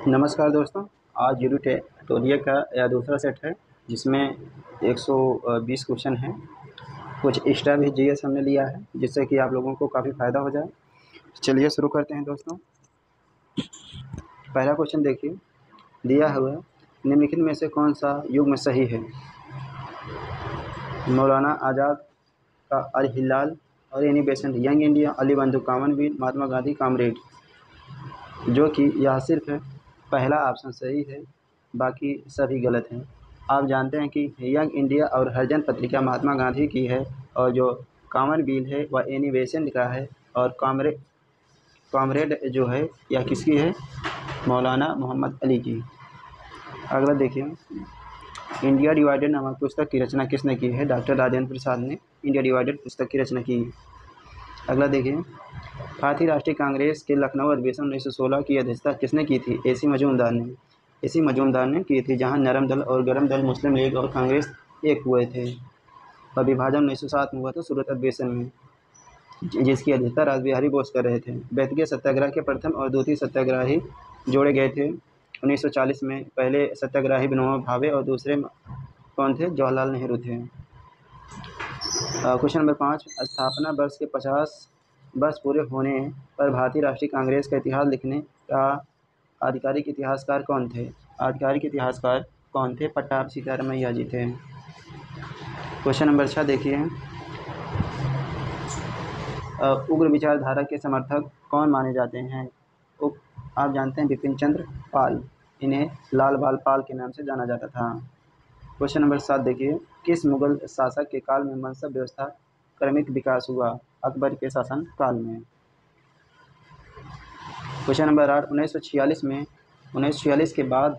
नमस्कार दोस्तों। आज यूनिट ट्यूटोरियल का यह दूसरा सेट है जिसमें 120 क्वेश्चन हैं। कुछ एक्स्ट्रा भी जीएस हमने लिया है जिससे कि आप लोगों को काफ़ी फ़ायदा हो जाए। चलिए शुरू करते हैं दोस्तों। पहला क्वेश्चन देखिए, दिया हुआ है निम्नलिखित में से कौन सा युग्म सही है। मौलाना आज़ाद का अल हिलाल और Annie Besant young India, Ali बंधु कामनवीर, महात्मा गांधी कामरेड, जो कि यह सिर्फ पहला ऑप्शन सही है, बाकी सभी गलत हैं। आप जानते हैं कि यंग इंडिया और हरिजन पत्रिका महात्मा गांधी की है और जो कामनवीर है वह एनी बेसेंट का है और कामरेड जो है यह किसकी है, मौलाना मोहम्मद अली की। अगला देखिए, इंडिया डिवाइडेड नामक पुस्तक की रचना किसने की है। डॉक्टर राजेंद्र प्रसाद ने इंडिया डिवाइडेड पुस्तक की रचना की। अगला देखिए, भारतीय राष्ट्रीय कांग्रेस के लखनऊ अधिवेशन 1916 की अध्यक्षता किसने की थी। एसी मजूमदार ने की थी, जहां नरम दल और गरम दल मुस्लिम लीग और कांग्रेस एक हुए थे। और विभाजन 1907 में हुआ था सूरत अधिवेशन में, जिसकी अध्यक्षता रासबिहारी बोस कर रहे थे। बैतकिया सत्याग्रह के प्रथम और द्वितीय सत्याग्रही जोड़े गए थे 1940 में। पहले सत्याग्रही विनोबा भावे और दूसरे कौन थे, जवाहरलाल नेहरू थे। क्वेश्चन नंबर 5, स्थापना वर्ष के 50 वर्ष पूरे होने पर भारतीय राष्ट्रीय कांग्रेस का इतिहास लिखने का आधिकारिक इतिहासकार कौन थे। पट्टाभ सीतारामैया जी थे। क्वेश्चन नंबर 6 देखिए, उग्र विचारधारा के समर्थक कौन माने जाते हैं। आप जानते हैं बिपिन चंद्र पाल, इन्हें लाल बाल पाल के नाम से जाना जाता था। क्वेश्चन नंबर 7 देखिए, किस मुगल शासक के काल में मनसब व्यवस्था क्रमिक विकास हुआ। अकबर के शासन काल में। क्वेश्चन नंबर 8, 1946 के बाद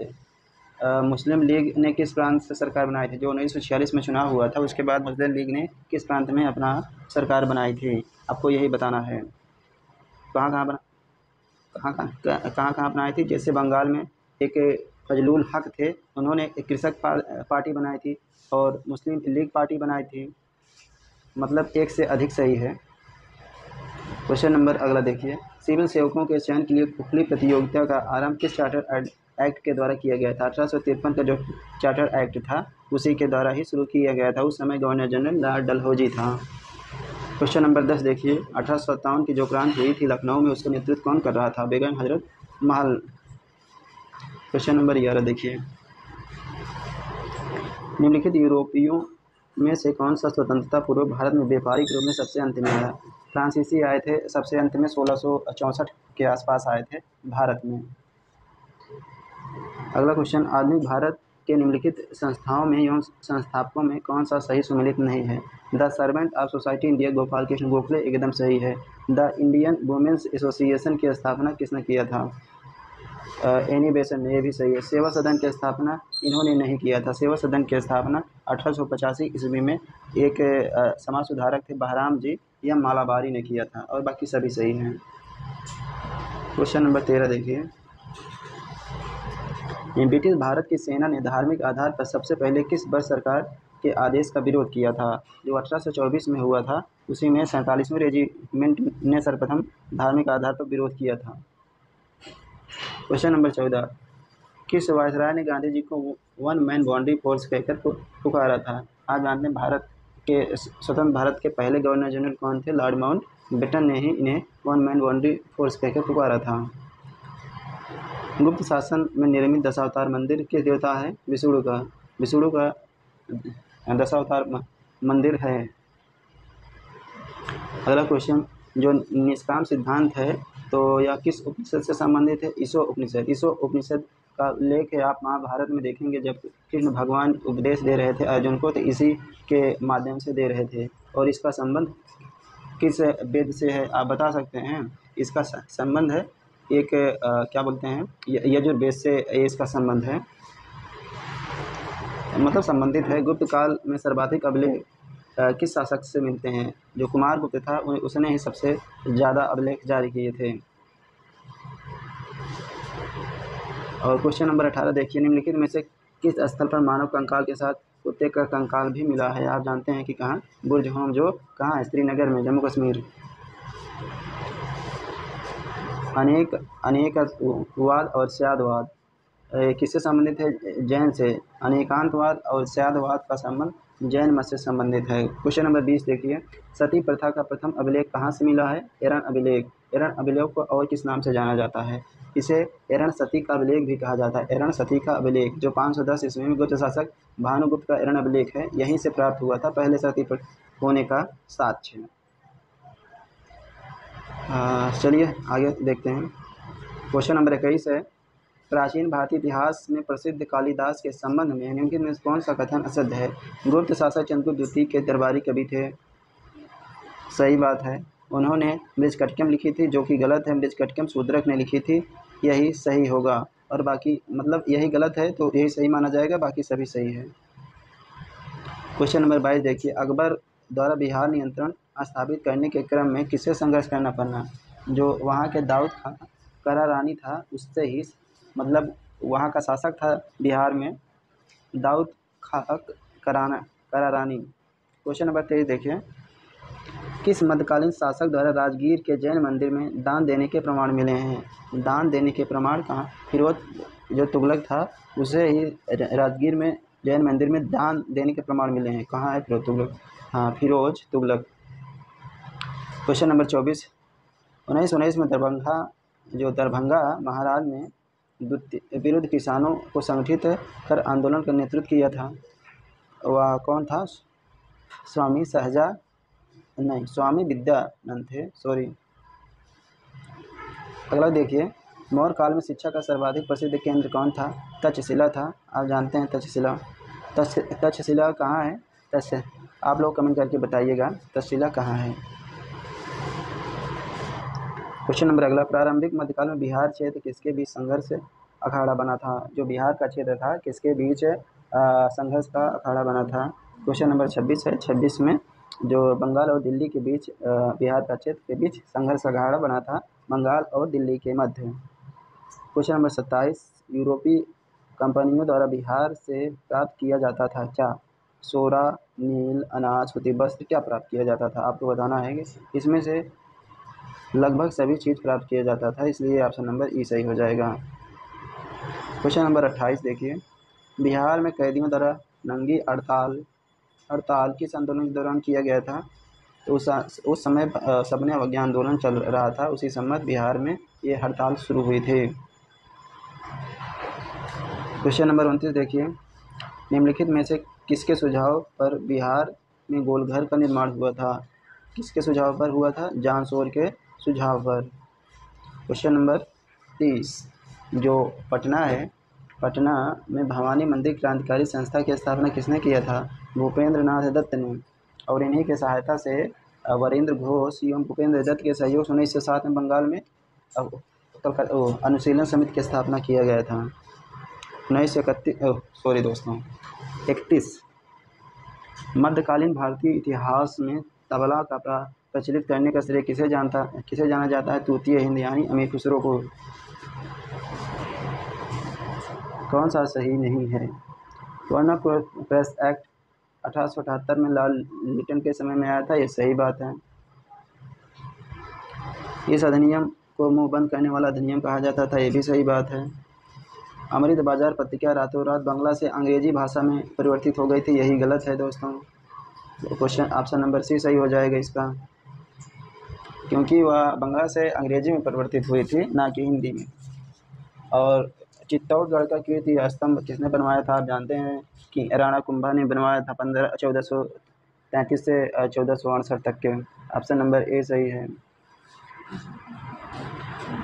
मुस्लिम लीग ने किस प्रांत से सरकार बनाई थी। जो 1946 में चुनाव हुआ था उसके बाद मुस्लिम लीग ने किस प्रांत में अपना सरकार बनाई थी, आपको यही बताना है। कहाँ बनाई थी। जैसे बंगाल में एक फजलुल हक थे, उन्होंने एक कृषक पार्टी बनाई थी और मुस्लिम लीग पार्टी बनाई थी, मतलब एक से अधिक सही है। क्वेश्चन नंबर अगला देखिए, सिविल सेवकों के चयन के लिए खुली प्रतियोगिता का आरंभ किस चार्टर एक्ट के द्वारा किया गया था। 1853 का जो चार्टर एक्ट था उसी के द्वारा ही शुरू किया गया था। उस समय गवर्नर जनरल लॉर्ड डलहौजी था। क्वेश्चन नंबर 10 देखिए, 1857 की जो क्रांति हुई थी लखनऊ में, उसका नेतृत्व कौन कर रहा था। बेगम हजरत महल। क्वेश्चन नंबर 11 देखिए, निम्नलिखित यूरोपियों में से कौन सा स्वतंत्रता पूर्व भारत में व्यापारिक रूप में सबसे अंत में आया। फ्रांसीसी आए थे सबसे अंत में, 1664 के आसपास आए थे भारत में। अगला क्वेश्चन, आधुनिक भारत के निम्नलिखित संस्थाओं में एवं संस्थापकों में कौन सा सही सुमेलित नहीं है। The servant of society India, Gopal Krishna Gokhale एकदम सही है। द इंडियन वुमेन्स एसोसिएशन की स्थापना किसने किया था। एनी बेसेंट ने, ये भी सही है। सेवा सदन की स्थापना इन्होंने नहीं किया था। सेवा सदन की स्थापना 1885 ईस्वी में एक समाज सुधारक थे बहराम जी या मालाबारी ने किया था, और बाकी सभी सही हैं। क्वेश्चन नंबर 13 देखिए, ब्रिटिश भारत की सेना ने धार्मिक आधार पर सबसे पहले किस वर्ष सरकार के आदेश का विरोध किया था। जो 1824 में हुआ था उसी में 47वें रेजिमेंट ने सर्वप्रथम धार्मिक आधार पर विरोध किया था। क्वेश्चन नंबर 14, किस वायसराय ने गांधी जी को वन मैन बाउंड्री फोर्स कहकर पुकारा था। आप जानते हैं भारत के स्वतंत्र भारत के पहले गवर्नर जनरल कौन थे, लॉर्ड माउंट बेटन ने ही इन्हें वन मैन बाउंड्री फोर्स कहकर पुकारा था। गुप्त शासन में निर्मित दशावतार मंदिर किस देवता है। विष्णु का दशावतार मंदिर है। अगला क्वेश्चन, जो निष्काम सिद्धांत है तो यह किस उपनिषद से संबंधित है। ईशो उपनिषद का उल्लेख है आप महाभारत में देखेंगे, जब कृष्ण भगवान उपदेश दे रहे थे अर्जुन को तो इसी के माध्यम से दे रहे थे। और इसका संबंध किस वेद से है, आप बता सकते हैं। इसका संबंध है एक क्या बोलते हैं, यजुर्वेद से इसका संबंध है, मतलब संबंधित है। गुप्त काल में सर्वाधिक अभिलेख किस शासक से मिलते हैं। जो कुमार गुप्त था उसने ही सबसे ज़्यादा अभिलेख जारी किए थे। और क्वेश्चन नंबर 18 देखिए, निम्नलिखित में से किस स्थल पर मानव कंकाल के साथ कुत्ते का कंकाल भी मिला है। आप जानते हैं कि कहाँ, बुर्ज होम, जो कहाँ, श्रीनगर में, जम्मू कश्मीर। अनेकवाद और स्यादवाद किससे संबंधित है? जैन से। अनेकांतवाद और स्यादवाद का संबंध जैन मत से संबंधित है। क्वेश्चन नंबर 20 देखिए, सती प्रथा का प्रथम अभिलेख कहाँ से मिला है? एरन अभिलेख। एरन अभिलेख को और किस नाम से जाना जाता है? इसे एरन सती का अभिलेख भी कहा जाता है। एरन सती का अभिलेख जो 510 ईस्वी में गुप्त शासक भानुगुप्त का एरन अभिलेख है, यहीं से प्राप्त हुआ था पहले सती होने का साक्ष्य। चलिए आगे देखते हैं। क्वेश्चन नंबर 21 है, प्राचीन भारतीय इतिहास में प्रसिद्ध कालिदास के संबंध में निम्नलिखित में कौन सा कथन असत्य है? गुप्त शासक चंद्रगुप्त द्वितीय के दरबारी कवि थे। सही बात है। उन्होंने मृच्छकटिकम लिखी थी, जो कि गलत है। मृच्छकटिकम शूद्रक ने लिखी थी, यही सही होगा। और बाकी मतलब यही गलत है तो यही सही माना जाएगा, बाकी सभी सही है। क्वेश्चन नंबर 22 देखिए, अकबर द्वारा बिहार नियंत्रण स्थापित करने के क्रम में किससे संघर्ष करना पड़ा? जो वहाँ के दाऊद खान करारानी था, उससे ही, मतलब वहाँ का शासक था बिहार में दाऊद खान करारानी। क्वेश्चन नंबर 23 देखिए, किस मध्यकालीन शासक द्वारा राजगीर के जैन मंदिर में दान देने के प्रमाण मिले हैं? दान देने के प्रमाण कहाँ? फिरोज जो तुगलक था, उसे ही राजगीर में जैन मंदिर में दान देने के प्रमाण मिले हैं। कहाँ है फिरोज तुगलक? हाँ, फिरोज तुगलक। क्वेश्चन नंबर 24, 1919 में दरभंगा महाराज ने विरुद्ध किसानों को संगठित कर आंदोलन का नेतृत्व किया था, वह कौन था? स्वामी विद्यानंद थे, सॉरी। अगला देखिए, मौर्य काल में शिक्षा का सर्वाधिक प्रसिद्ध केंद्र कौन था? तक्षशिला था। आप जानते हैं तक्षशिला। तक्षशिला कहाँ है? आप लोग कमेंट करके बताइएगा तक्षशिला कहाँ है। क्वेश्चन नंबर अगला, प्रारंभिक मध्यकाल में बिहार क्षेत्र किसके बीच संघर्ष अखाड़ा बना था? जो बिहार का क्षेत्र था, किसके बीच संघर्ष का अखाड़ा बना था? क्वेश्चन नंबर 26 है। 26 में जो बंगाल और दिल्ली के बीच बिहार का क्षेत्र के बीच संघर्ष अखाड़ा बना था, बंगाल और दिल्ली के मध्य। क्वेश्चन नंबर 27, यूरोपीय कंपनियों द्वारा बिहार से प्राप्त किया जाता था क्या? सोरा, नील, अनाज, सूती वस्त्र क्या प्राप्त किया जाता था? आपको बताना है कि इसमें से लगभग सभी चीज़ प्राप्त किया जाता था, इसलिए ऑप्शन नंबर ई सही हो जाएगा। क्वेश्चन नंबर 28 देखिए, बिहार में कैदियों द्वारा नंगी हड़ताल किस आंदोलन के दौरान किया गया था? तो उस समय सबने अवज्ञा आंदोलन चल रहा था, उसी समय बिहार में ये हड़ताल शुरू हुई थी। क्वेश्चन नंबर 29 देखिए, निम्नलिखित में से किसके सुझाव पर बिहार में गोलघर का निर्माण हुआ था? किसके सुझाव पर हुआ था? जांसोर के सुझाव पर। क्वेश्चन नंबर 30, जो पटना है, पटना में भवानी मंदिर क्रांतिकारी संस्था की स्थापना किसने किया था? भूपेंद्र नाथ दत्त ने। और इन्हीं की सहायता से वरेंद्र घोष एवं भूपेंद्र दत्त के सहयोग से 1907 में बंगाल में अनुशीलन समिति की स्थापना किया गया था। 1931 मध्यकालीन भारतीय इतिहास में तबला का प्रचलित करने का श्रेय किसे जाना जाता है? तृतीय हिंद यानी अमीर खुसरो को। कौन सा सही नहीं है? वर्ना प्रेस एक्ट 1878 में लॉर्ड लिटन के समय में आया था, ये सही बात है। इस अधिनियम को मुंह बंद करने वाला अधिनियम कहा जाता था, ये भी सही बात है। अमृत बाजार पत्रिका रातों रात बांग्ला से अंग्रेजी भाषा में परिवर्तित हो गई थी, यही गलत है दोस्तों। क्वेश्चन ऑप्शन नंबर सी सही हो जाएगा इसका, क्योंकि वह बांग्ला से अंग्रेजी में परिवर्तित हुई थी, ना कि हिंदी में। और चित्तौड़गढ़ का कीर्ति स्तंभ किसने बनवाया था? आप जानते हैं कि राणा कुंभा ने बनवाया था 1433 से 1468 तक के। ऑप्शन नंबर ए सही है।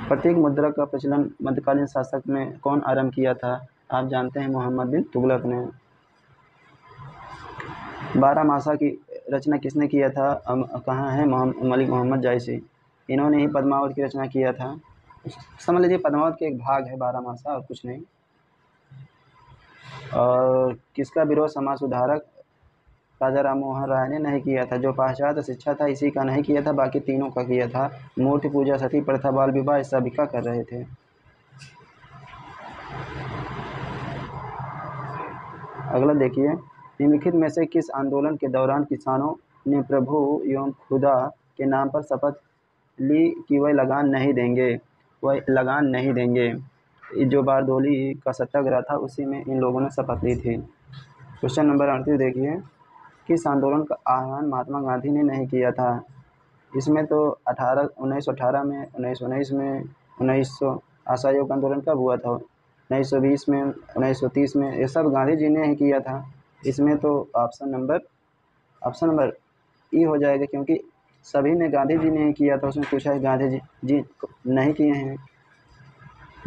प्रतीक मुद्रा का प्रचलन मध्यकालीन शासक में कौन आरंभ किया था? आप जानते हैं मोहम्मद बिन तुगलक ने। 12 मासा की रचना किसने किया था? कहाँ है? मलिक मोहम्मद जायसी, इन्होंने ही पद्मावत की रचना किया था। समझ लीजिए पद्मावत के एक भाग है 12 मासा, और कुछ नहीं। और किसका विरोध समाज सुधारक राजा राम मोहन राय ने नहीं किया था? जो पाश्चात्य शिक्षा था इसी का नहीं किया था, बाकी तीनों का किया था। मूर्ति पूजा, सती प्रथा, बाल विवाह, सभी का कर रहे थे। अगला देखिए, निम्नलिखित में से किस आंदोलन के दौरान किसानों ने प्रभु एवं खुदा के नाम पर शपथ ली कि वह लगान नहीं देंगे? जो बारदोली का सत्याग्रह था उसी में इन लोगों ने शपथ ली थी। क्वेश्चन नंबर 38 देखिए, किस आंदोलन का आह्वान महात्मा गांधी ने नहीं किया था? इसमें तो 1918 में, 1919 में, 1900 असहयोग आंदोलन कब हुआ था? 1920 में, 1930 में, ये सब गांधी जी ने ही किया था। इसमें तो ऑप्शन नंबर ई हो जाएगा, क्योंकि सभी ने गांधी जी ने ही किया था। उसमें पूछा है गांधी जी नहीं किए हैं।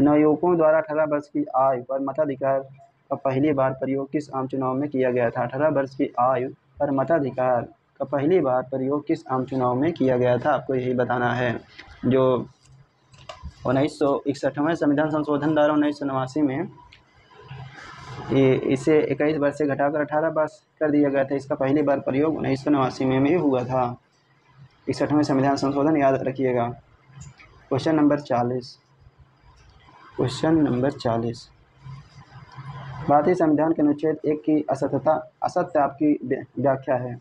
नवयुवकों द्वारा 18 वर्ष की आयु पर मताधिकार का पहली बार प्रयोग किस आम चुनाव में किया गया था? 18 वर्ष की आयु पर मताधिकार का पहली बार प्रयोग किस आम चुनाव में किया गया था? आपको यही बताना है। जो 1961वें संविधान संशोधन द्वारा 1989 में इसे 21 वर्ष से घटाकर 18 वर्ष कर दिया गया था। इसका पहली बार प्रयोग 1989 में भी हुआ था। 61वें संविधान संशोधन याद रखिएगा। Question number 40। भारतीय संविधान के अनुच्छेद 1 की असत्य आपकी व्याख्या है।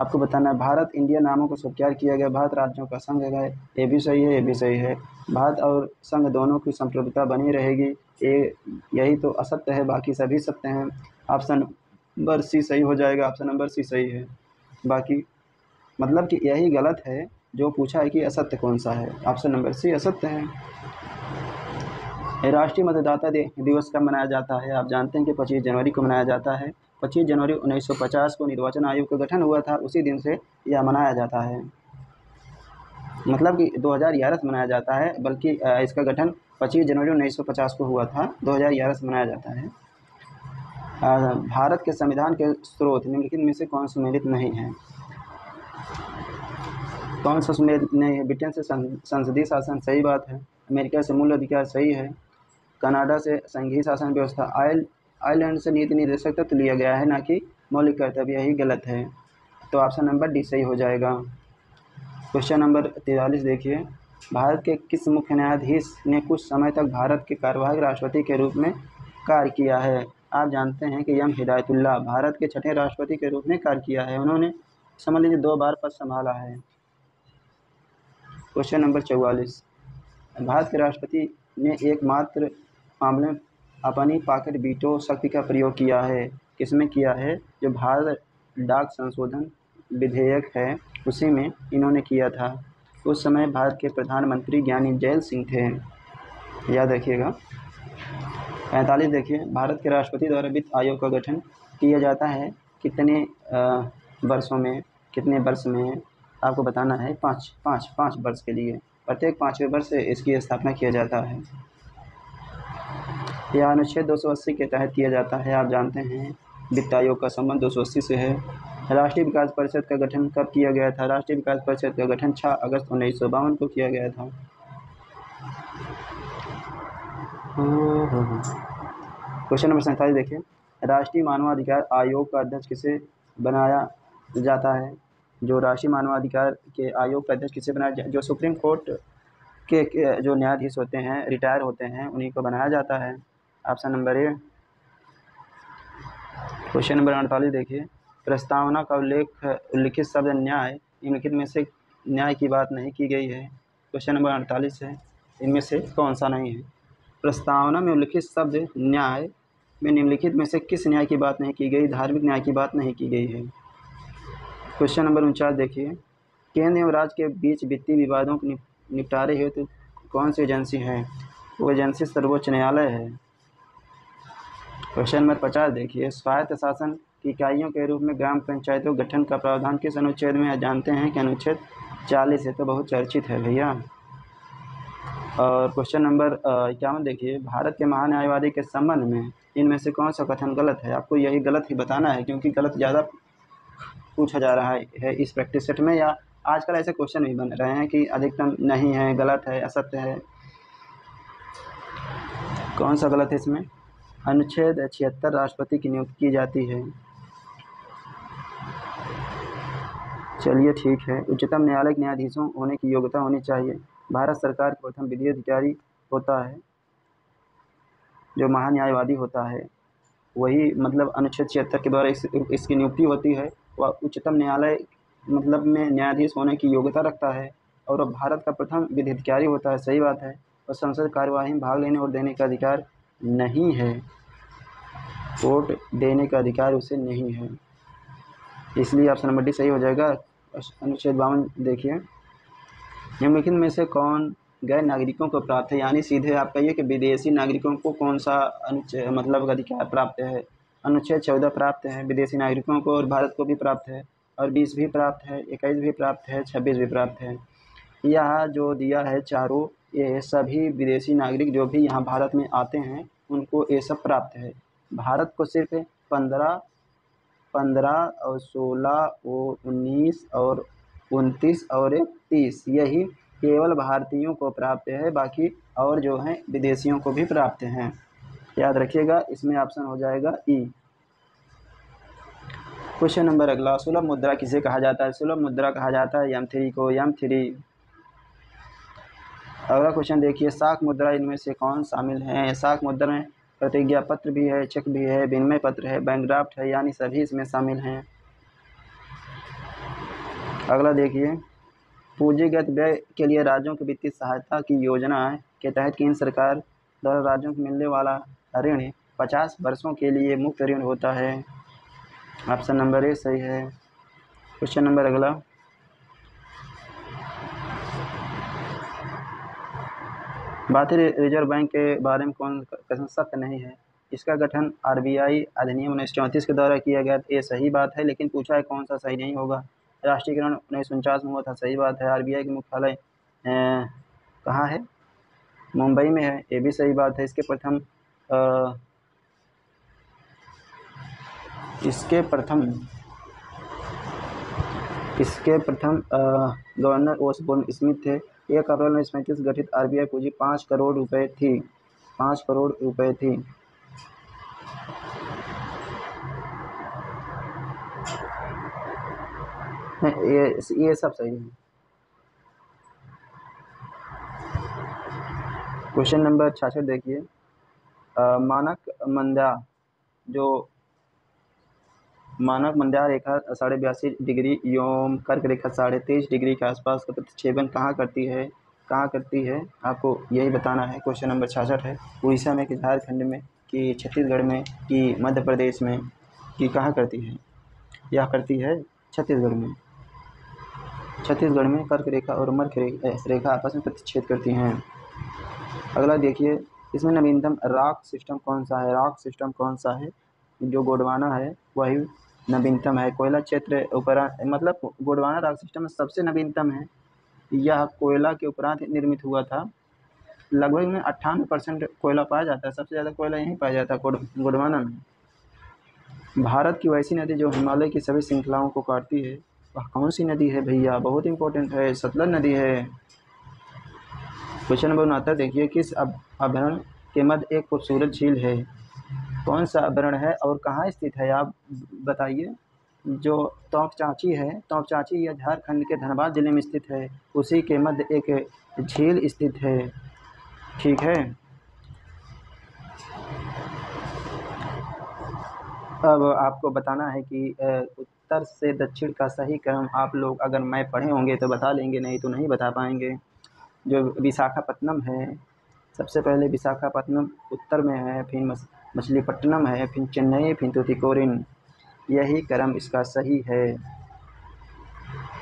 आपको बताना है। भारत इंडिया नामों को स्वीकार किया गया, भारत राज्यों का संघ है, ये भी सही है, ये भी सही है। भारत और संघ दोनों की संप्रभुता बनी रहेगी, यही तो असत्य है, बाकी सभी सत्य हैं। ऑप्शन नंबर सी सही हो जाएगा। ऑप्शन नंबर सी सही है, बाकी मतलब कि यही गलत है। जो पूछा है कि असत्य कौन सा है, ऑप्शन नंबर सी असत्य है। राष्ट्रीय मतदाता दिवस कब मनाया जाता है? आप जानते हैं कि 25 जनवरी को मनाया जाता है। 25 जनवरी 1950 को निर्वाचन आयोग का गठन हुआ था, उसी दिन से यह मनाया जाता है। मतलब कि 2011 से मनाया जाता है, बल्कि इसका गठन 25 जनवरी 1950 को हुआ था, 2011 से मनाया जाता है। भारत के संविधान के स्रोत निम्नलिखित में से कौन सुमेलित नहीं है? कौन सा सुमेलित नहीं है? ब्रिटेन से संसदीय शासन, सही बात है। अमेरिका से मूल अधिकार, सही है। कनाडा से संघीय शासन व्यवस्था। आयरलैंड से नीति निर्देशक तत्व लिया गया है, ना कि मौलिक कर्तव्य, यही गलत है। तो ऑप्शन नंबर डी सही हो जाएगा। क्वेश्चन नंबर 43 देखिए, भारत के किस मुख्य न्यायाधीश ने कुछ समय तक भारत के कार्यवाहक राष्ट्रपति के रूप में कार्य किया है? आप जानते हैं कि एम हिदायतुल्लाह भारत के 6ठे राष्ट्रपति के रूप में कार्य किया है। उन्होंने समझ लीजिए 2 बार पद संभाला है। क्वेश्चन नंबर 44, भारत के राष्ट्रपति ने एकमात्र मामले में अपनी पॉकेट वीटो शक्ति का प्रयोग किया है। किसमें किया है? जो भारत डाक संशोधन विधेयक है, उसी में इन्होंने किया था। उस समय भारत के प्रधानमंत्री ज्ञानी जैल सिंह थे, याद रखिएगा। 45 देखिए, भारत के राष्ट्रपति द्वारा वित्त आयोग का गठन किया जाता है कितने वर्षों में, कितने वर्ष में? आपको बताना है। 5 वर्ष के लिए, प्रत्येक 5वें वर्ष से इसकी स्थापना किया जाता है। यह अनुच्छेद 280 के तहत किया जाता है। आप जानते हैं वित्त आयोग का संबंध 280 से है। राष्ट्रीय विकास परिषद का गठन कब किया गया था? राष्ट्रीय विकास परिषद का गठन 6 अगस्त 1952 को किया गया था। क्वेश्चन नंबर 47 देखिए, राष्ट्रीय मानवाधिकार आयोग का अध्यक्ष किसे बनाया जाता है? जो राष्ट्रीय मानवाधिकार के आयोग का अध्यक्ष किसे बनाया? जो सुप्रीम कोर्ट के जो न्यायाधीश होते हैं, रिटायर होते हैं, उन्हीं को बनाया जाता है। Option number A. Question number 48 देखिए, प्रस्तावना का उल्लिखित शब्द न्याय, निम्नलिखित में से न्याय की बात नहीं की गई है। क्वेश्चन नंबर 48 है, इनमें से कौन सा नहीं है? प्रस्तावना में उल्लिखित शब्द न्याय में निम्नलिखित में से किस न्याय की बात नहीं की गई? धार्मिक न्याय की बात नहीं की गई है। क्वेश्चन नंबर 49 देखिए, केंद्र एवं राज्य के बीच वित्तीय विवादों को निपटारे हेतु कौन सी एजेंसी है? वो एजेंसी सर्वोच्च न्यायालय है। क्वेश्चन नंबर 50 देखिए, स्वायत्त शासन की इकाइयों के रूप में ग्राम पंचायतों गठन का प्रावधान किस अनुच्छेद में है? जानते हैं कि अनुच्छेद 40 है, तो बहुत चर्चित है भैया। और क्वेश्चन नंबर 51 देखिए, भारत के महान्यायवादी के संबंध में इनमें से कौन सा कथन गलत है? आपको यही गलत ही बताना है, क्योंकि गलत ज़्यादा पूछा जा रहा है इस प्रैक्टिस सेट में, या आजकल ऐसे क्वेश्चन भी बन रहे हैं कि अधिकतम नहीं है, गलत है, असत्य है। कौन सा गलत है इसमें? अनुच्छेद 76 राष्ट्रपति की नियुक्ति की जाती है। चलिए ठीक है। उच्चतम न्यायालय के न्यायाधीशों होने की योग्यता होनी चाहिए। भारत सरकार का प्रथम विधि अधिकारी होता है, जो महान्यायवादी होता है, वही मतलब अनुच्छेद 76 के द्वारा इसकी नियुक्ति होती है। वह उच्चतम न्यायालय मतलब में न्यायाधीश होने की योग्यता रखता है, और वह भारत का प्रथम विधि अधिकारी होता है, सही बात है। और संसद कार्यवाही में भाग लेने और देने का अधिकार नहीं है। वोट देने का अधिकार उसे नहीं है, इसलिए ऑप्शन नंबर डी सही हो जाएगा। अनुच्छेद 52 देखिए, निम्नलिखित में से कौन गैर नागरिकों को प्राप्त है, यानी सीधे आप कहिए कि विदेशी नागरिकों को कौन सा अनुच्छेद मतलब अधिकार प्राप्त है। अनुच्छेद 14 प्राप्त है विदेशी नागरिकों को, और भारत को भी प्राप्त है, और 20 भी प्राप्त है, 21 भी प्राप्त है, 26 भी प्राप्त है। यह जो दिया है चारों, ये सभी विदेशी नागरिक जो भी यहाँ भारत में आते हैं उनको ये सब प्राप्त है। भारत को सिर्फ 15 और 16 और 19 और 29 और 30 यही केवल भारतीयों को प्राप्त है, बाकी और जो हैं विदेशियों को भी प्राप्त हैं। याद रखिएगा, इसमें ऑप्शन हो जाएगा ई। क्वेश्चन नंबर अगला, सुलभ मुद्रा किसे कहा जाता है? सुलभ मुद्रा कहा जाता है M3 को, M3। अगला क्वेश्चन देखिए, साख मुद्रा इनमें से कौन शामिल है? साख मुद्रा में प्रतिज्ञा पत्र भी है, चेक भी है, विनिमय पत्र है, बैंक ड्राफ्ट है, यानी सभी इसमें शामिल हैं। अगला देखिए, पूंजीगत व्यय के लिए राज्यों की वित्तीय सहायता की योजना के तहत केंद्र सरकार द्वारा राज्यों को मिलने वाला ऋण 50 वर्षों के लिए मुफ्त ऋण होता है। ऑप्शन नंबर ए सही है। क्वेश्चन नंबर अगला, भारतीय रिजर्व बैंक के बारे में कौन कथन सत्य नहीं है? इसका गठन RBI अधिनियम 1934 के द्वारा किया गया। ये सही बात है, लेकिन पूछा है कौन सा सही नहीं होगा। राष्ट्रीयकरण 1949 में हुआ था, सही बात है। RBI का मुख्यालय कहाँ है? मुंबई में है, ये भी सही बात है। इसके प्रथम गवर्नर ओसबोर्न स्मिथ थे। 1 अप्रैल 1935 गठित RBI पूंजी 5 करोड़ रुपए थी। 5 करोड़ रुपए थी। ये सब सही है। क्वेश्चन नंबर 66 देखिए, मानक मंदा रेखा 82.5 डिग्री एवं कर्क रेखा 23.5 डिग्री के आसपास का प्रतिच्छेदन कहाँ करती है? आपको यही बताना है। क्वेश्चन नंबर 66 है, उड़ीसा में कि झारखंड में कि छत्तीसगढ़ में कि मध्य प्रदेश में कि कहाँ करती है? यह करती है छत्तीसगढ़ में। छत्तीसगढ़ में कर्क रेखा और मध्य रेखा आपस में प्रतिच्छेद करती हैं। अगला देखिए, इसमें नवीनतम रॉक सिस्टम कौन सा है? रॉक सिस्टम कौन सा है? जो गोंडवाना है वही नवीनतम है। कोयला क्षेत्र उपरांत मतलब गोंडवाना रॉक सिस्टम सबसे नवीनतम है। यह कोयला के उपरांत निर्मित हुआ था। लगभग में 98% कोयला पाया जाता है। सबसे ज़्यादा कोयला यहीं पाया जाता है गोंडवाना में। भारत की वैसी नदी जो हिमालय की सभी श्रृंखलाओं को काटती है, वह कौन सी नदी है भैया? बहुत इंपॉर्टेंट है, सतलज नदी है। क्वेश्चन नंबर 69 देखिए, किस अभ्यारण्य के मध्य एक खूबसूरत झील है? कौन सा अभ्यारण्य है और कहाँ स्थित है, आप बताइए। जो तोंकचांची है, तोंकचांची यह झारखंड के धनबाद जिले में स्थित है। उसी के मध्य एक झील स्थित है। ठीक है, अब आपको बताना है कि उत्तर से दक्षिण का सही क्रम आप लोग अगर मैं पढ़े होंगे तो बता लेंगे, नहीं तो नहीं बता पाएंगे। जो विशाखापत्तनम है, सबसे पहले विशाखापत्तनम उत्तर में है, फिर मछलीपट्टनम है, फिर चेन्नई, फिर तूतीकोरिन। यही क्रम इसका सही है।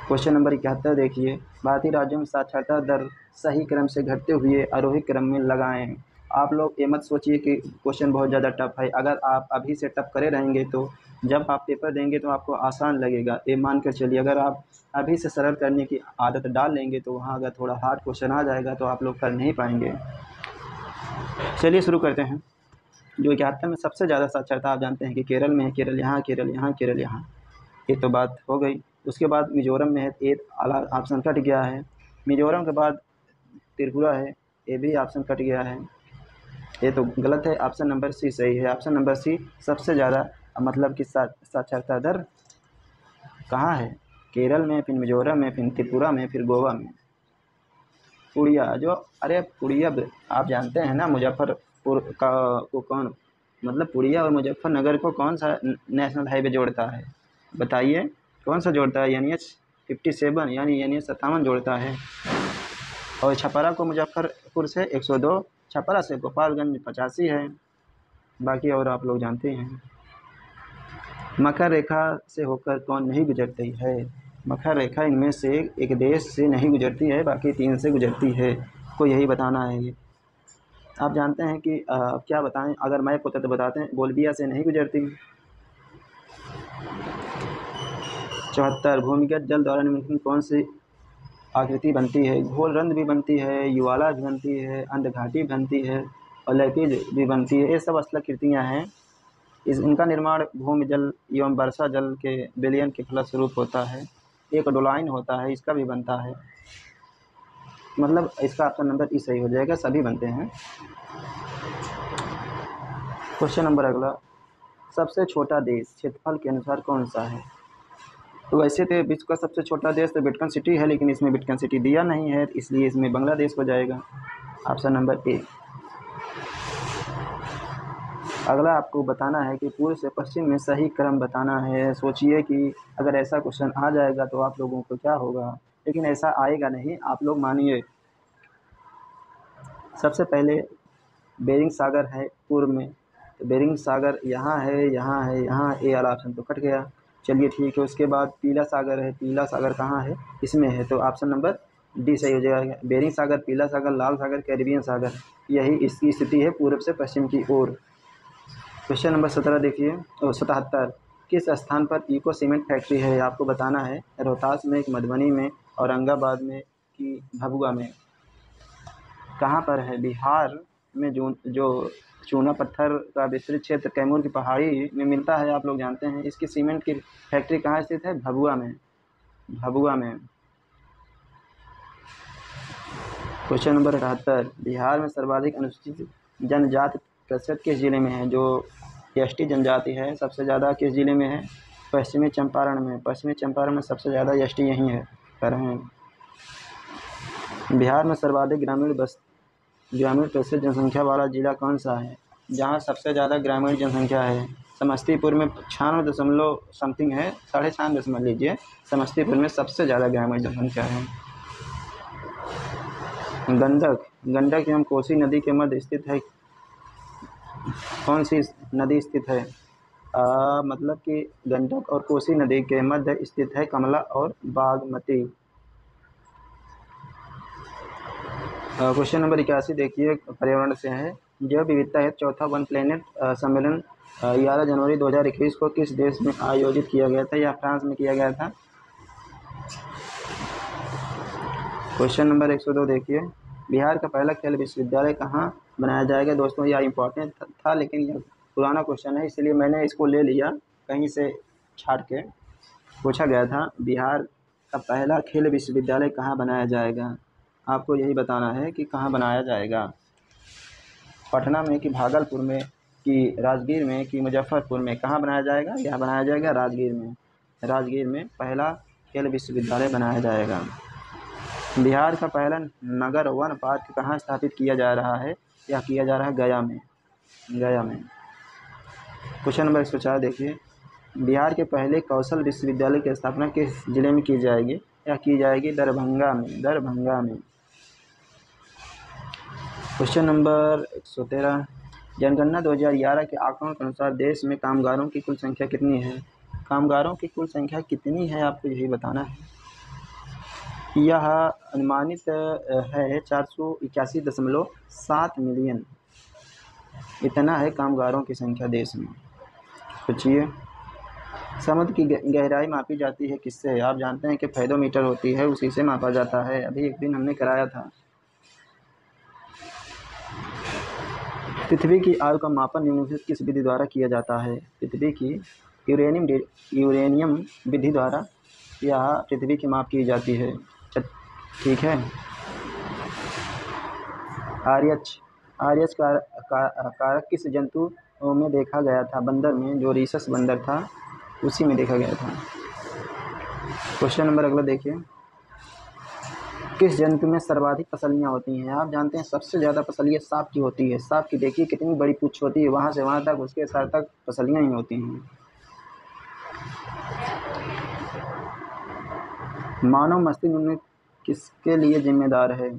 क्वेश्चन नंबर 71 देखिए, भारतीय राज्यों में साक्षरता दर सही क्रम से घटते हुए आरोही क्रम में लगाएं। आप लोग ये मत सोचिए कि क्वेश्चन बहुत ज़्यादा टफ है। अगर आप अभी से टफ करे रहेंगे तो जब आप पेपर देंगे तो आपको आसान लगेगा। ये मान कर चलिए, अगर आप अभी से सरल करने की आदत डाल लेंगे तो वहाँ अगर थोड़ा हार्ड क्वेश्चन आ जाएगा तो आप लोग कर नहीं पाएंगे। चलिए शुरू करते हैं। जो 71 में सबसे ज़्यादा साक्षरता आप जानते हैं कि केरल में है। केरल यहाँ, केरल यहाँ, केरल यहाँ, ये तो बात हो गई। उसके बाद मिजोरम में है, एक आला ऑप्शन कट गया है। मिजोरम के बाद त्रिपुरा है, ये भी ऑप्शन कट गया है, ये तो गलत है। ऑप्शन नंबर सी सही है। ऑप्शन नंबर सी सबसे ज़्यादा मतलब कि साक्षरता दर कहाँ है? केरल में, फिर मिजोरम में, फिर त्रिपुरा में, फिर गोवा में। पुड़िया अरे पुड़िया आप जानते हैं ना, मुजफ्फरपुर का को कौन मतलब पुड़िया और मुजफ्फरनगर को कौन सा नेशनल हाईवे जोड़ता है? बताइए कौन सा जोड़ता है? NH 57 यानी NH 57 जोड़ता है। और छपरा को मुजफ्फरपुर से 102, छपरा से गोपालगंज 85 है। बाकी और आप लोग जानते हैं। मकर रेखा से होकर कौन नहीं गुजरती है? मकर रेखा इनमें से एक देश से नहीं गुजरती है, बाकी 3 से गुजरती है। को यही बताना है ये। आप जानते हैं कि क्या बताएं, अगर मैप होता तो बताते हैं। बोल्बिया से नहीं गुजरती। 74 भूमिगत जल द्वारा निम्नलिखित में कौन सी आकृति बनती है? घोलरंध्र भी बनती है, युवाला भी बनती है, अंधघाटी बनती है और लैपिज भी बनती है। ये सब स्थलाकृतियाँ हैं। इनका निर्माण भूमि जल एवं वर्षा जल के विलयन के फलस्वरूप होता है। एक डोलाइन होता है, इसका भी बनता है। मतलब इसका ऑप्शन नंबर ई सही हो जाएगा, सभी बनते हैं। क्वेश्चन नंबर अगला, सबसे छोटा देश क्षेत्रफल के अनुसार कौन सा है? तो वैसे तो विश्व का सबसे छोटा देश तो वेटिकन सिटी है, लेकिन इसमें वेटिकन सिटी दिया नहीं है, इसलिए इसमें बांग्लादेश हो जाएगा, ऑप्शन नंबर ए। अगला आपको बताना है कि पूर्व से पश्चिम में सही क्रम बताना है। सोचिए कि अगर ऐसा क्वेश्चन आ जाएगा तो आप लोगों को क्या होगा, लेकिन ऐसा आएगा नहीं, आप लोग मानिए। सबसे पहले बेरिंग सागर है पूर्व में, तो बेरिंग सागर यहाँ है, यहाँ है, यहाँ। ए वाला ऑप्शन तो कट गया, चलिए ठीक है। उसके बाद पीला सागर है, पीला सागर कहाँ है? इसमें है, तो ऑप्शन नंबर डी सही हो जाएगा। बेरिंग सागर, पीला सागर, लाल सागर, कैरिबियन सागर, यही इसकी स्थिति है पूर्व से पश्चिम की ओर। क्वेश्चन नंबर 17 देखिए, 77 किस स्थान पर इको सीमेंट फैक्ट्री है? आपको बताना है। रोहतास में, मधुबनी में, औरंगाबाद में कि भभुआ में? कहाँ पर है? बिहार में जो चूना पत्थर का विस्तृत क्षेत्र कैमूर की पहाड़ी में मिलता है, आप लोग जानते हैं। इसकी सीमेंट की फैक्ट्री कहाँ स्थित है? भभुआ में, भभुआ में। क्वेश्चन नंबर 78 बिहार में सर्वाधिक अनुसूचित जनजाति प्रतिशत किस जिले में है? जो एसटी जनजाति है सबसे ज़्यादा किस जिले में है? पश्चिमी चंपारण में। पश्चिमी चंपारण में सबसे ज़्यादा एसटी यहीं है कर रहे हैं। बिहार में सर्वाधिक ग्रामीण प्रतिशत जनसंख्या वाला जिला कौन सा है? जहाँ सबसे ज़्यादा ग्रामीण जनसंख्या है? समस्तीपुर में 96 दशमलव समथिंग है, 96.5 समझ लीजिए। समस्तीपुर में सबसे ज़्यादा ग्रामीण जनसंख्या है। गंडक एवं कोसी नदी के मध्य स्थित है, कौन सी नदी स्थित है? मतलब कि गंडक और कोसी नदी के मध्य स्थित है कमला और बागमती। क्वेश्चन नंबर 81 देखिए, पर्यावरण से है। जैव विविधता है चौथा वन प्लेनेट सम्मेलन 11 जनवरी 2021 को किस देश में आयोजित किया गया था? या फ्रांस में किया गया था? क्वेश्चन नंबर 102 देखिए, बिहार का पहला खेल विश्वविद्यालय कहाँ बनाया जाएगा? दोस्तों यह इम्पोर्टेंट था, लेकिन यह पुराना क्वेश्चन है, इसलिए मैंने इसको ले लिया, कहीं से छाट के। पूछा गया था बिहार का पहला खेल विश्वविद्यालय कहाँ बनाया जाएगा? आपको यही बताना है कि कहाँ बनाया जाएगा। पटना में कि भागलपुर में कि राजगीर में कि मुजफ्फरपुर में? कहाँ बनाया जाएगा? यह बनाया जाएगा राजगीर में। राजगीर में पहला खेल विश्वविद्यालय बनाया जाएगा। बिहार का पहला नगर वन पार्क कहाँ स्थापित किया जा रहा है? यह किया जा रहा है गया में, गया में। क्वेश्चन नंबर 104 देखिए, बिहार के पहले कौशल विश्वविद्यालय की स्थापना किस जिले में की जाएगी? यह की जाएगी दरभंगा में, दरभंगा में। क्वेश्चन नंबर 113 जनगणना 2011 के आंकड़ों के अनुसार देश में कामगारों की कुल संख्या कितनी है? कामगारों की कुल संख्या कितनी है आपको यही बताना है। यह अनुमानित है 481.7 मिलियन, इतना है कामगारों की संख्या देश में। सोचिए, समुद्र की गहराई मापी जाती है किससे? आप जानते हैं कि फेदोमीटर होती है, उसी से मापा जाता है। अभी एक दिन हमने कराया था। पृथ्वी की आयु का मापन निम्नलिखित किस विधि द्वारा किया जाता है? पृथ्वी की यूरेनियम विधि द्वारा या पृथ्वी की माप की जाती है। ठीक है। आर्यच कारक किस जंतु में देखा गया था? बंदर में, जो रीसस बंदर था उसी में देखा गया था। क्वेश्चन नंबर अगला देखिए, किस जंतु में सर्वाधिक पसलियाँ होती हैं? आप जानते हैं सबसे ज़्यादा पसलियाँ सांप की होती है। सांप की देखिए कितनी बड़ी पूंछ होती है, वहाँ से वहाँ तक उसके सर तक पसलियाँ ही होती हैं। मानव मस्तिष्क में किसके लिए जिम्मेदार है?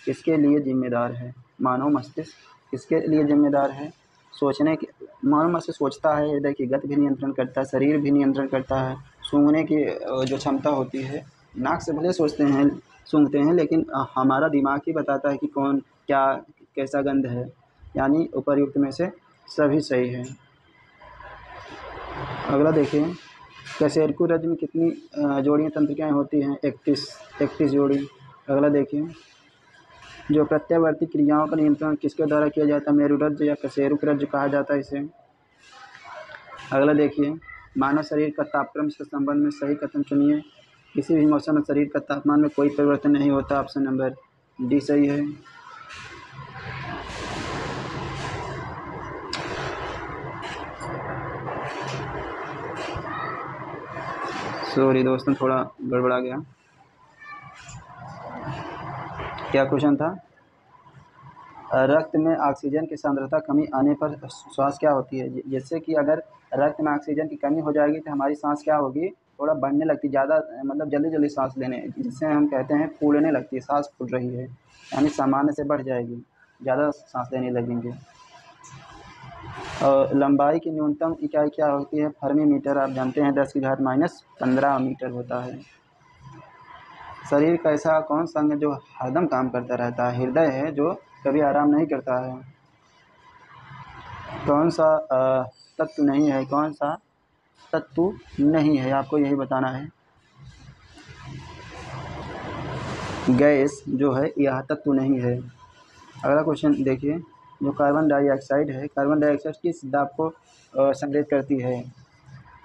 किसके लिए जिम्मेदार है? मानव मस्तिष्क किसके लिए जिम्मेदार है? सोचने की मानव मस्तिष्क सोचता है, हृदय की गति भी नियंत्रण करता है, शरीर भी नियंत्रण करता है, सूंघने की जो क्षमता होती है, नाक से भले सोचते हैं सूंघते हैं, लेकिन हमारा दिमाग ही बताता है कि कौन क्या कैसा गंध है। यानी उपर्युक्त में से सभी सही है। अगला देखिए, कशेरुकी रज्जु में कितनी जोड़ियाँ तंत्रिकाएँ होती हैं? 31 जोड़ी। अगला देखिए, जो प्रत्यावर्ती क्रियाओं का नियंत्रण किसके द्वारा किया जाता है? मेरुरज्जु या कशेरुकी रज्जु कहा जाता है इसे। अगला देखिए, मानव शरीर का तापक्रम के संबंध में सही कथन चुनिए। किसी भी मौसम में शरीर का तापमान में कोई परिवर्तन नहीं होता। ऑप्शन नंबर डी सही है। सॉरी दोस्तों, थोड़ा गड़बड़ा गया। क्या क्वेश्चन था? रक्त में ऑक्सीजन की सांद्रता कमी आने पर श्वास क्या होती है? जैसे कि अगर रक्त में ऑक्सीजन की कमी हो जाएगी तो हमारी सांस क्या होगी? थोड़ा बढ़ने लगती, ज़्यादा मतलब जल्दी जल्दी सांस लेने, जिसे हम कहते हैं फूलने लगती है, सांस फूल रही है, यानी सामान्य से बढ़ जाएगी, ज़्यादा सांस लेने लगेंगे। और लंबाई की न्यूनतम इकाई क्या होती है? Fermi metre. आप जानते हैं 10⁻⁻15 मीटर होता है। शरीर का ऐसा कौन सा अंग जो हरदम काम करता रहता है? हृदय है, जो कभी आराम नहीं करता है। कौन सा तत्व नहीं है? कौन सा तत्व नहीं है, आपको यही बताना है। गैस जो है यह तत्व नहीं है। अगला क्वेश्चन देखिए, जो कार्बन डाइऑक्साइड है, कार्बन डाइऑक्साइड किस दाब को संग्रहित करती है?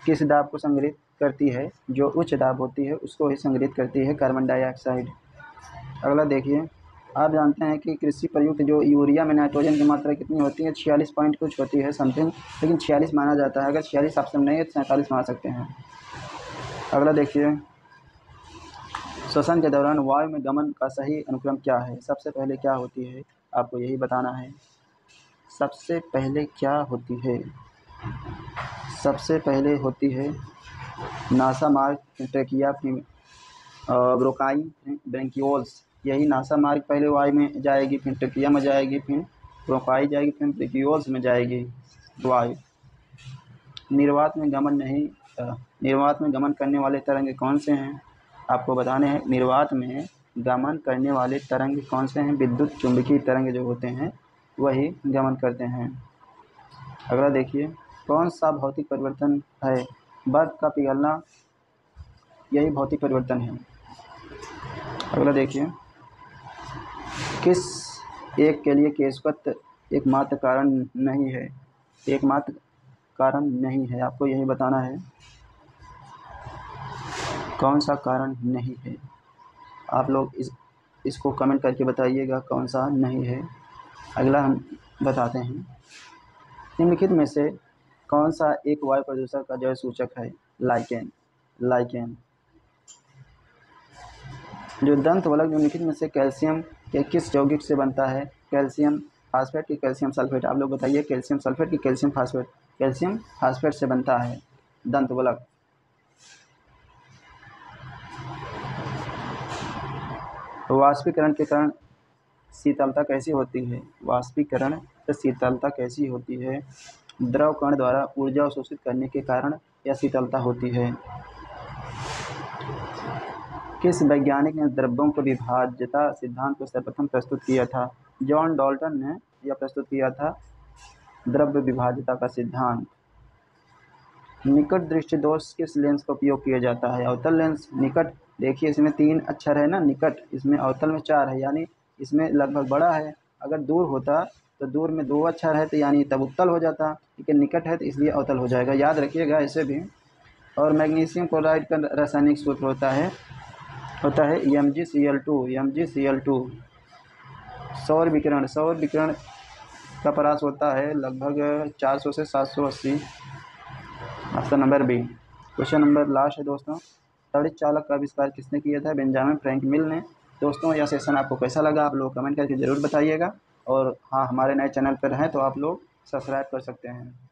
किस दाब को संग्रहित करती है? जो उच्च दाब होती है उसको ही संग्रहित करती है कार्बन डाइऑक्साइड। अगला देखिए, आप जानते हैं कि कृषि प्रयुक्त जो यूरिया में नाइट्रोजन की मात्रा कितनी होती है? 46 पॉइंट कुछ होती है समथिंग, लेकिन 46 माना जाता है। अगर 46 ऑप्शन नहीं है तो 47 मान सकते हैं। अगला देखिए, श्वसन के दौरान वायु में गमन का सही अनुक्रम क्या है? सबसे पहले क्या होती है, आपको यही बताना है। सबसे पहले क्या होती है? सबसे पहले होती है नासा मार्ग, ट्रेकिया, ब्रोंकाई, ब्रेंकियोल्स। यही नासा मार्ग पहले वायु में जाएगी, फिर ट्रेकिया में जाएगी, फिर ब्रोंकाई जाएगी, फिर ब्रेंकियोल्स में जाएगी वायु। निर्वात में गमन करने वाले तरंग कौन से हैं? आपको बताने हैं। निर्वात में गमन करने वाले तरंग कौन से हैं? विद्युत चुंबकीय तरंग जो होते हैं वही गमन करते हैं। अगला देखिए, कौन सा भौतिक परिवर्तन है? बर्फ का पिघलना, यही भौतिक परिवर्तन है। अगला देखिए, किस एक के लिए केशवत्व एकमात्र कारण नहीं है? एकमात्र कारण नहीं है, आपको यही बताना है। कौन सा कारण नहीं है? आप लोग इसको कमेंट करके बताइएगा कौन सा नहीं है। अगला हम बताते हैं, निम्नलिखित में से कौन सा एक वायु प्रदूषण का जैव सूचक है? लाइकेन। जो दंतवल्क निम्नलिखित में से कैल्शियम के किस यौगिक से बनता है? कैल्शियम फास्फेट की कैल्शियम सल्फेट। आप लोग बताइए, कैल्शियम सल्फेट की कैल्शियम फास्फेट? कैल्शियम फास्फेट से बनता है दंतवल्क। वाष्पीकरण के कारण शीतलता कैसी होती है? वाष्पीकरण से शीतलता कैसी होती है? द्रव कण द्वारा ऊर्जा अवशोषित करने के कारण यह शीतलता होती है। किस वैज्ञानिक ने द्रव्यों को विभाज्यता सिद्धांत को सर्वप्रथम प्रस्तुत किया था? जॉन डाल्टन ने यह प्रस्तुत किया था, द्रव्य विभाज्यता का सिद्धांत। निकट दृष्टि दोष किस लेंस का उपयोग किया जाता है? अवतल लेंस। निकट, देखिए इसमें 3 अक्षर है ना, निकट, इसमें अवतल में 4 है, यानी इसमें लगभग बड़ा है। अगर दूर होता तो दूर में 2 अक्षर है तो यानी तब उत्तल हो जाता, लेकिन निकट है तो इसलिए अवतल हो जाएगा, याद रखिएगा ऐसे भी। और मैग्नीशियम क्लोराइड का रासायनिक सूत्र होता है MgCl2। सौर विकिरण का परास होता है लगभग 400 से 780। Option number B. Question number last है दोस्तों, त्वरित चालक का आविष्कार किसने किया था? बेंजामिन फ्रैंकलिन ने। दोस्तों यह सेशन आपको कैसा लगा आप लोग कमेंट करके ज़रूर बताइएगा। और हाँ, हमारे नए चैनल पर हैं तो आप लोग सब्सक्राइब कर सकते हैं।